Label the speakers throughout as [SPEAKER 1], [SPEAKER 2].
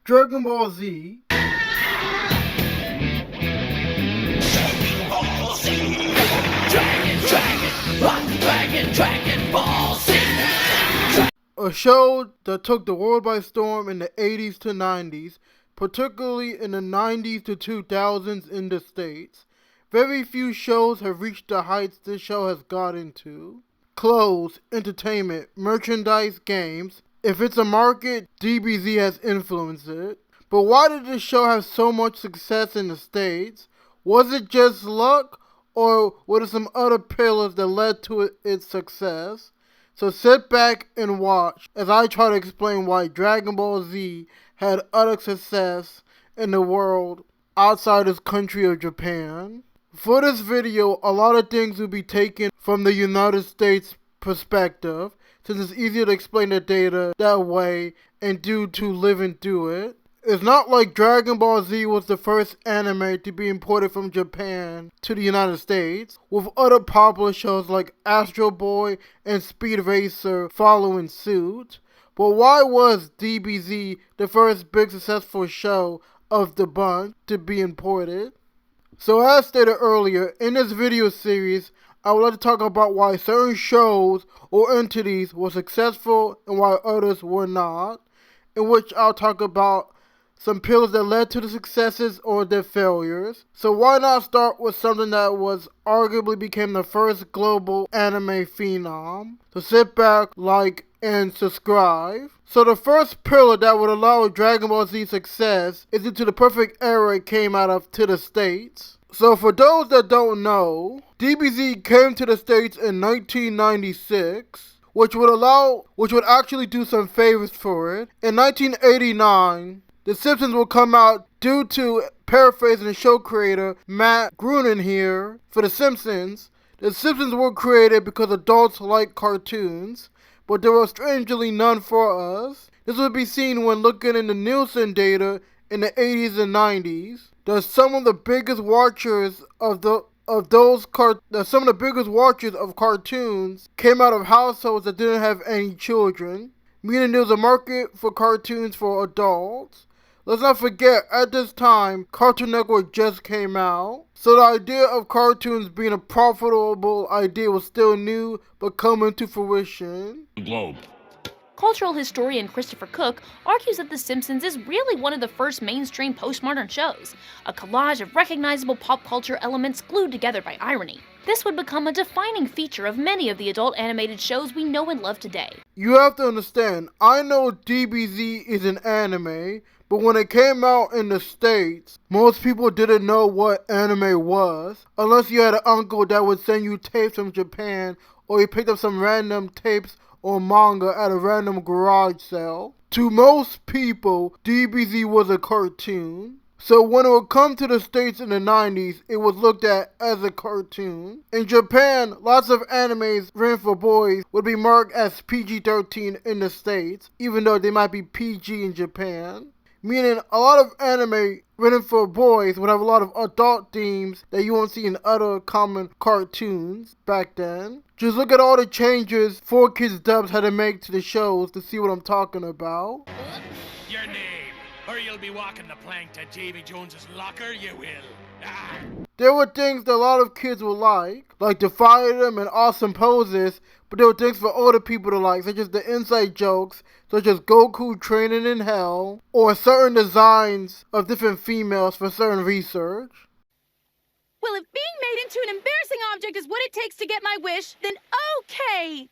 [SPEAKER 1] Dragon Ball Z, Dragon Ball Z, a show that took the world by storm in the 80s to 90s, particularly in the 90s to 2000s in the States. Very few shows have reached the heights this show has gotten to. Clothes, entertainment, merchandise, games. If it's a market, DBZ has influenced it. But why did this show have so much success in the States? Was it just luck, or were there some other pillars that led to its success? So sit back and watch as I try to explain why Dragon Ball Z had utter success in the world outside its country of Japan. For this video, a lot of things will be taken from the United States perspective, since it's easier to explain the data that way and due to living through it. It's not like Dragon Ball Z was the first anime to be imported from Japan to the United States, with other popular shows like Astro Boy and Speed Racer following suit. But why was DBZ the first big successful show of the bunch to be imported? So as stated earlier, in this video series, I would like to talk about why certain shows or entities were successful and why others were not, in which I'll talk about some pillars that led to the successes or their failures. So why not start with something that was arguably became the first global anime phenom? So sit back, like, and subscribe. So the first pillar that would allow Dragon Ball Z success is due to the perfect era it came out of to the States. So for those that don't know, DBZ came to the States in 1996, which would actually do some favors for it. In 1989, The Simpsons will come out due to, paraphrasing the show creator Matt Groening here, for The Simpsons. The Simpsons were created because adults like cartoons, but there were strangely none for us. This would be seen when looking in the Nielsen data in the 80s and 90s. That some of the biggest watchers of cartoons came out of households that didn't have any children, meaning there was a market for cartoons for adults. Let's not forget, at this time, Cartoon Network just came out, so the idea of cartoons being a profitable idea was still new, but coming to fruition.
[SPEAKER 2] Globe.
[SPEAKER 3] Cultural historian Christopher Cook argues that The Simpsons is really one of the first mainstream postmodern shows, a collage of recognizable pop culture elements glued together by irony. This would become a defining feature of many of the adult animated shows we know and love today.
[SPEAKER 1] You have to understand, I know DBZ is an anime, but when it came out in the States, most people didn't know what anime was, unless you had an uncle that would send you tapes from Japan, or you picked up some random tapes or manga at a random garage sale. To most people, DBZ was a cartoon. So when it would come to the States in the 90s, it was looked at as a cartoon. In Japan, lots of animes written for boys would be marked as PG-13 in the States, even though they might be PG in Japan. Meaning, a lot of anime written for boys would have a lot of adult themes that you won't see in other common cartoons back then. Just look at all the changes 4Kids dubs had to make to the shows to see what I'm talking about.
[SPEAKER 2] Your name, or you'll be walking the plank to Davy Jones's locker, you will. Ah.
[SPEAKER 1] There were things that a lot of kids would like the fire them and awesome poses, but there were things for older people to like, such as the inside jokes, such as Goku training in hell, or certain designs of different females for certain research.
[SPEAKER 4] Well, if being made into an embarrassing object is what it takes to get my wish, then okay!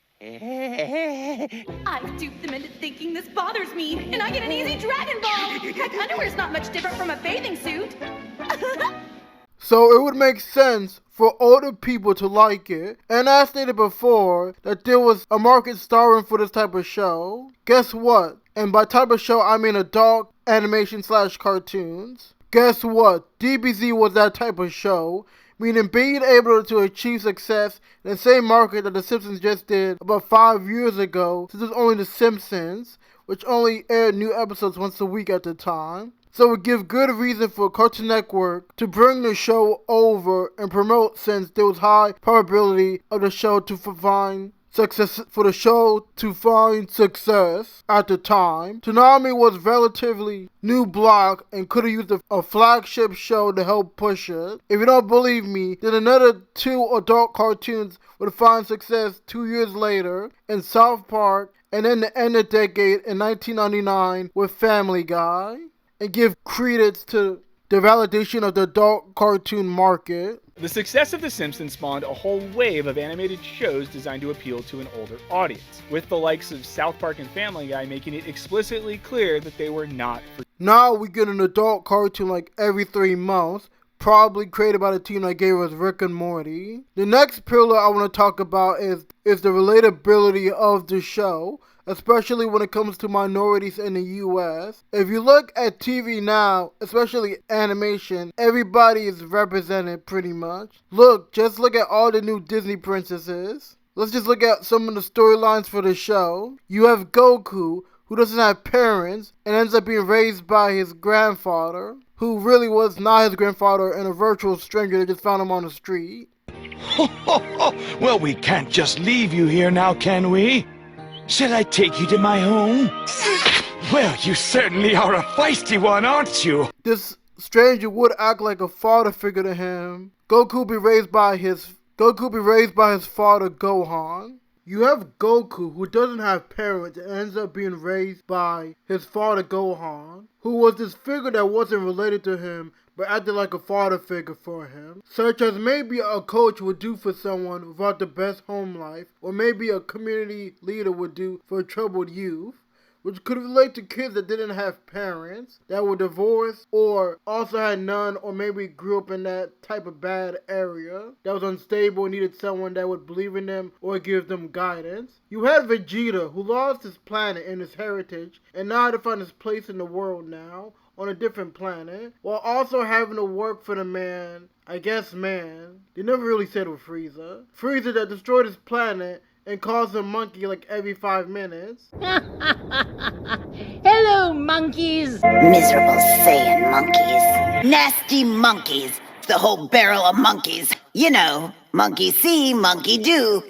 [SPEAKER 4] I've duped them into thinking this bothers me, and I get an easy Dragon Ball! Heck, underwear's not much different from a bathing suit!
[SPEAKER 1] So it would make sense for older people to like it, and as stated before, that there was a market starving for this type of show. Guess what? And by type of show, I mean adult animation / cartoons. Guess what? DBZ was that type of show, meaning being able to achieve success in the same market that The Simpsons just did about 5 years ago, since it was only The Simpsons, which only aired new episodes once a week at the time. So it would give good reason for Cartoon Network to bring the show over and promote, since there was high probability of the show to find success for the show to find success at the time. Toonami was relatively new block and could have used a flagship show to help push it. If you don't believe me, then another 2 adult cartoons would find success 2 years later in South Park, and then the end of the decade in 1999 with Family Guy, and give credence to the validation of the adult cartoon market.
[SPEAKER 5] The success of The Simpsons spawned a whole wave of animated shows designed to appeal to an older audience, with the likes of South Park and Family Guy making it explicitly clear that they were not for.
[SPEAKER 1] Now we get an adult cartoon like every 3 months, probably created by the team that gave us Rick and Morty. The next pillar I want to talk about is the relatability of the show, especially when it comes to minorities in the US. If you look at TV now, especially animation, everybody is represented pretty much. Just look at all the new Disney princesses. Let's just look at some of the storylines for the show. You have Goku, who doesn't have parents and ends up being raised by his grandfather, who really was not his grandfather and a virtual stranger that just found him on the street.
[SPEAKER 6] Well, we can't just leave you here now, can we? Shall I take you to my home? Well, you certainly are a feisty one, aren't you?
[SPEAKER 1] This stranger would act like a father figure to him. Goku be raised by his father Gohan. You have Goku, who doesn't have parents and ends up being raised by his father Gohan, who was this figure that wasn't related to him but acted like a father figure for him, such as maybe a coach would do for someone without the best home life, or maybe a community leader would do for a troubled youth, which could relate to kids that didn't have parents, that were divorced, or also had none, or maybe grew up in that type of bad area, that was unstable and needed someone that would believe in them or give them guidance. You had Vegeta, who lost his planet and his heritage, and now had to find his place in the world now, on a different planet, while also having to work for the man. They never really said with Frieza. Frieza that destroyed his planet and calls him monkey like every 5 minutes.
[SPEAKER 7] Hello, monkeys!
[SPEAKER 8] Miserable Saiyan monkeys. Nasty monkeys. The whole barrel of monkeys. You know, monkey see, monkey do.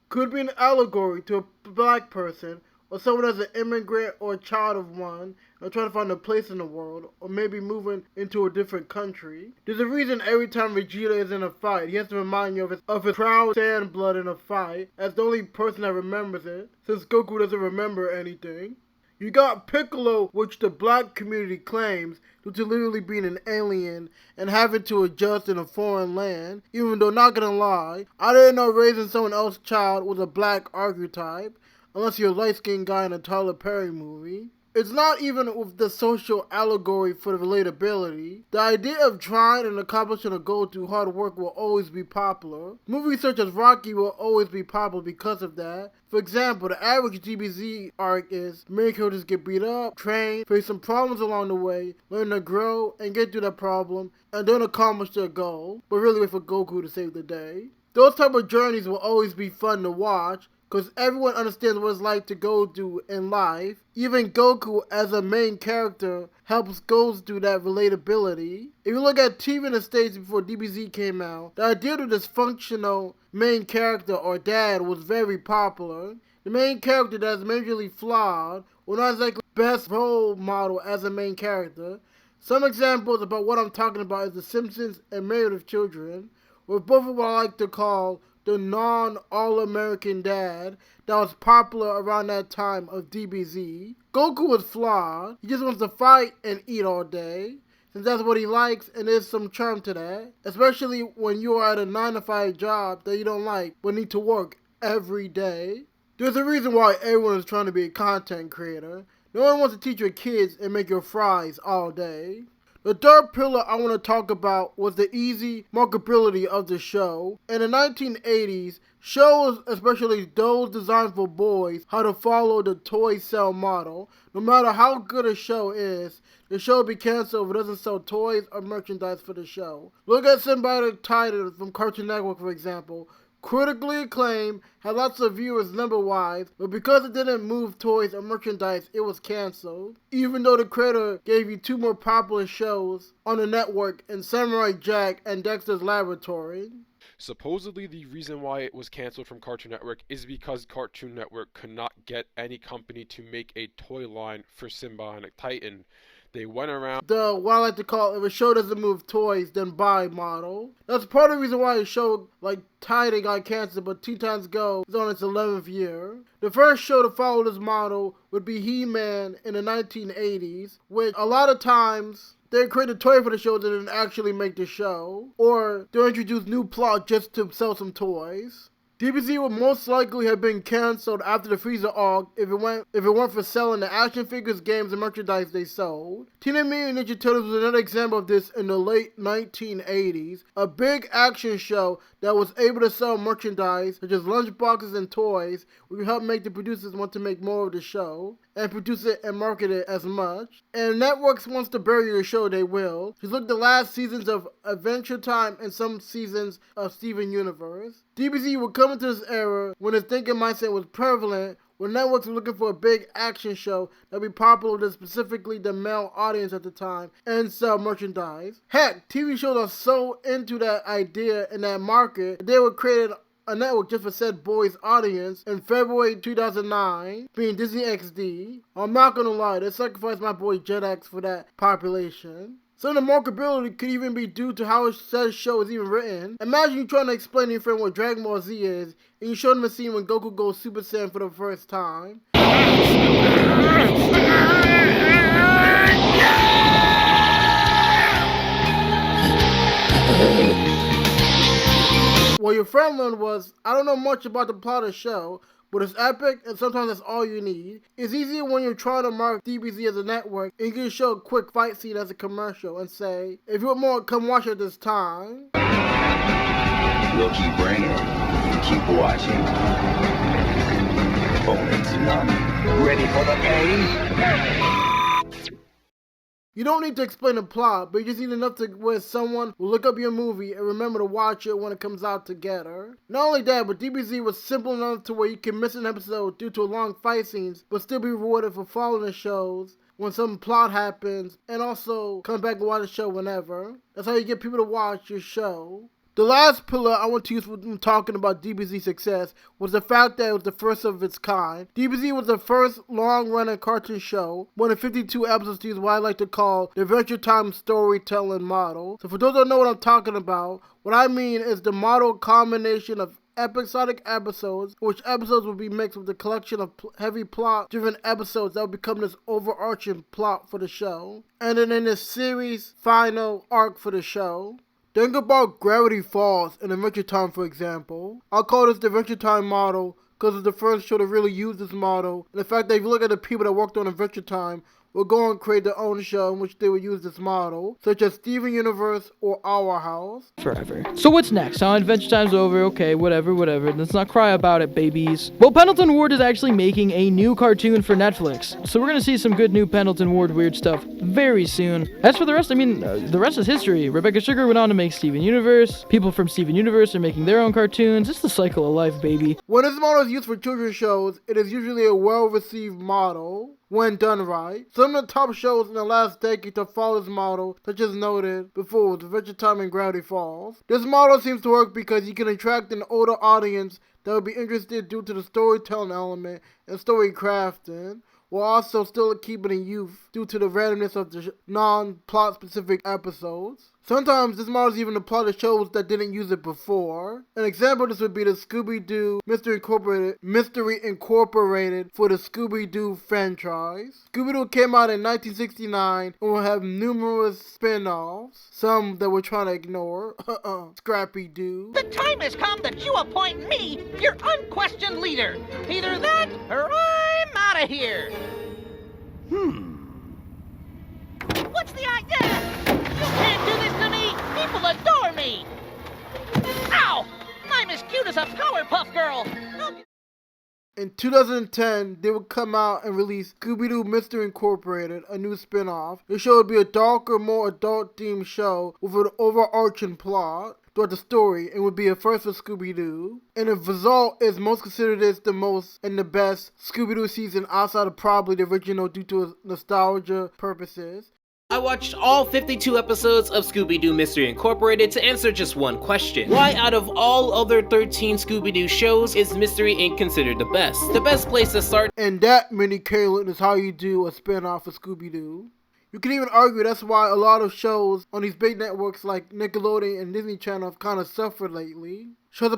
[SPEAKER 1] Could be an allegory to a black person, or someone that's an immigrant or a child of one, and trying to find a place in the world, or maybe moving into a different country. There's a reason every time Vegeta is in a fight, he has to remind you of his proud Saiyan blood in a fight, as the only person that remembers it, since Goku doesn't remember anything. You got Piccolo, which the black community claims due to literally being an alien and having to adjust in a foreign land, even though, not gonna lie, I didn't know raising someone else's child was a black archetype, unless you're a light-skinned guy in a Tyler Perry movie. It's not even with the social allegory for the relatability. The idea of trying and accomplishing a goal through hard work will always be popular. Movies such as Rocky will always be popular because of that. For example, the average DBZ arc is main characters get beat up, train, face some problems along the way, learn to grow, and get through that problem, and then accomplish their goal, but really wait for Goku to save the day. Those type of journeys will always be fun to watch, because everyone understands what it's like to go through in life. Even Goku, as a main character, helps go through that relatability. If you look at TV in the States before DBZ came out, the idea of this functional main character or dad was very popular. The main character that's majorly flawed, or not exactly the best role model as a main character. Some examples about what I'm talking about is The Simpsons and Married with Children, where both of what I like to call the non-all-American dad that was popular around that time of DBZ. Goku was flawed. He just wants to fight and eat all day, since that's what he likes, and there's some charm to that, especially when you are at a 9-to-5 job that you don't like but need to work every day. There's a reason why everyone is trying to be a content creator. No one wants to teach your kids and make your fries all day. The third pillar I want to talk about was the easy marketability of the show. In the 1980s, shows, especially those designed for boys, had to follow the toy sell model. No matter how good a show is, the show will be canceled if it doesn't sell toys or merchandise for the show. Look at Symbiotic Titan from Cartoon Network, for example. Critically acclaimed, had lots of viewers number-wise, but because it didn't move toys or merchandise, it was cancelled. Even though the creator gave you 2 more popular shows on the network in Samurai Jack and Dexter's Laboratory.
[SPEAKER 7] Supposedly, the reason why it was canceled from Cartoon Network is because Cartoon Network could not get any company to make a toy line for Symbionic Titan. They went around
[SPEAKER 1] what I like to call, if a show doesn't move toys, then buy model. That's part of the reason why a show like Titan got canceled, but Teen Titans Go is on its 11th year. The first show to follow this model would be He-Man in the 1980s, which a lot of times they create a toy for the show that didn't actually make the show, or they introduce new plot just to sell some toys. DBZ would most likely have been cancelled after the Frieza arc if it weren't for selling the action figures, games, and merchandise they sold. Teenage Mutant Ninja Turtles was another example of this in the late 1980s. A big action show that was able to sell merchandise such as lunchboxes and toys, which helped make the producers want to make more of the show and produce it and market it as much. And networks wants to bury the show, they will. Just look at the last seasons of Adventure Time and some seasons of Steven Universe. DBZ would come into this era when the thinking mindset was prevalent, when networks were looking for a big action show that would be popular to specifically the male audience at the time and sell merchandise. Heck, TV shows are so into that idea and that market, they would create a network just for said boys' audience in February 2009, being Disney XD. I'm not gonna lie, they sacrificed my boy Jetix for that population. Some of the marketability could even be due to how said show is even written. Imagine you trying to explain to your friend what Dragon Ball Z is, and you show them a scene when Goku goes Super Saiyan for the first time. What your friend learned was, I don't know much about the plot of the show, but it's epic and sometimes that's all you need. It's easier when you're trying to market DBZ as a network and you can show a quick fight scene as a commercial and say, if you want more, come watch it this time.
[SPEAKER 9] We'll keep bringing it. Keep watching. Only Tsunami. Ready for the game?
[SPEAKER 1] You don't need to explain the plot, but you just need enough to where someone will look up your movie and remember to watch it when it comes out together. Not only that, but DBZ was simple enough to where you can miss an episode due to long fight scenes, but still be rewarded for following the shows when some plot happens, and also come back and watch the show whenever. That's how you get people to watch your show. The last pillar I want to use when talking about DBZ's success was the fact that it was the first of its kind. DBZ was the first long-running cartoon show, one of 52 episodes to use what I like to call the Adventure Time storytelling model. So for those who don't know what I'm talking about, what I mean is the model combination of episodic episodes, which episodes will be mixed with a collection of heavy plot-driven episodes that will become this overarching plot for the show, and then in this series' final arc for the show. Think about Gravity Falls and Adventure Time, for example. I'll call this the Adventure Time model because it's the first show to really use this model. And the fact that if you look at the people that worked on Adventure Time, will go and create their own show in which they would use this model, such as Steven Universe or Our House.
[SPEAKER 10] Forever. So what's next? Adventure Time's over, okay, whatever. Let's not cry about it, babies. Well, Pendleton Ward is actually making a new cartoon for Netflix, so we're gonna see some good new Pendleton Ward weird stuff very soon. As for the rest, the rest is history. Rebecca Sugar went on to make Steven Universe. People from Steven Universe are making their own cartoons. It's the cycle of life, baby.
[SPEAKER 1] When this model is used for children's shows, it is usually a well-received model when done right. Some of the top shows in the last decade to follow this model, such as noted before, was Adventure Time and Gravity Falls. This model seems to work because you can attract an older audience that would be interested due to the storytelling element and story crafting, while also still keeping in youth due to the randomness of the non-plot specific episodes. Sometimes this model is even apply to shows that didn't use it before. An example of this would be the Scooby-Doo Mystery Incorporated for the Scooby-Doo franchise. Scooby-Doo came out in 1969 and will have numerous spin-offs, some that we're trying to ignore. Scrappy-Doo.
[SPEAKER 11] The time has come that you appoint me your unquestioned leader. Either that or I'm out of here. What's the idea? You can't do this to me! People adore me! Ow! I'm as cute as a Powerpuff Girl!
[SPEAKER 1] In 2010, they would come out and release Scooby-Doo Mystery Incorporated, a new spin-off. The show would be a darker, more adult-themed show with an overarching plot throughout the story and would be a first for Scooby-Doo. And the result is most considered this the most and the best Scooby-Doo season outside of probably the original due to nostalgia purposes.
[SPEAKER 12] I watched all 52 episodes of Scooby-Doo Mystery Incorporated to answer just one question. Why out of all other 13 Scooby-Doo shows is Mystery Inc. considered the best? The best place to start.
[SPEAKER 1] And that, Minnie Kaling, is how you do a spin-off of Scooby-Doo. You can even argue that's why a lot of shows on these big networks like Nickelodeon and Disney Channel have kind of suffered lately. Shows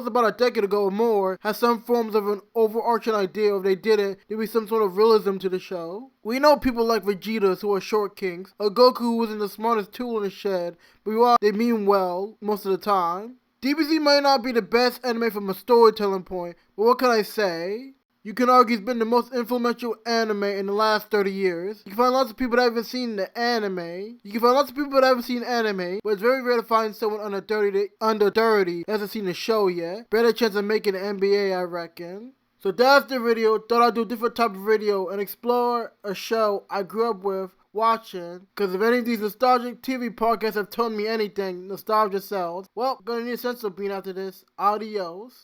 [SPEAKER 1] about a decade ago or more had some forms of an overarching idea. If they didn't, there'd be some sort of realism to the show. We know people like Vegeta's who are short kings, or Goku who isn't the smartest tool in the shed, but they mean well most of the time. DBZ might not be the best anime from a storytelling point, but what can I say? You can argue it's been the most influential anime in the last 30 years. You can find lots of people that haven't seen the anime. But it's very rare to find someone under 30 that hasn't seen the show yet. Better chance of making the NBA, I reckon. So that's the video. Thought I'd do a different type of video and explore a show I grew up with watching. Because if any of these nostalgic TV podcasts have told me anything, nostalgia sells. Well, gonna need a sense of being after this. Adios.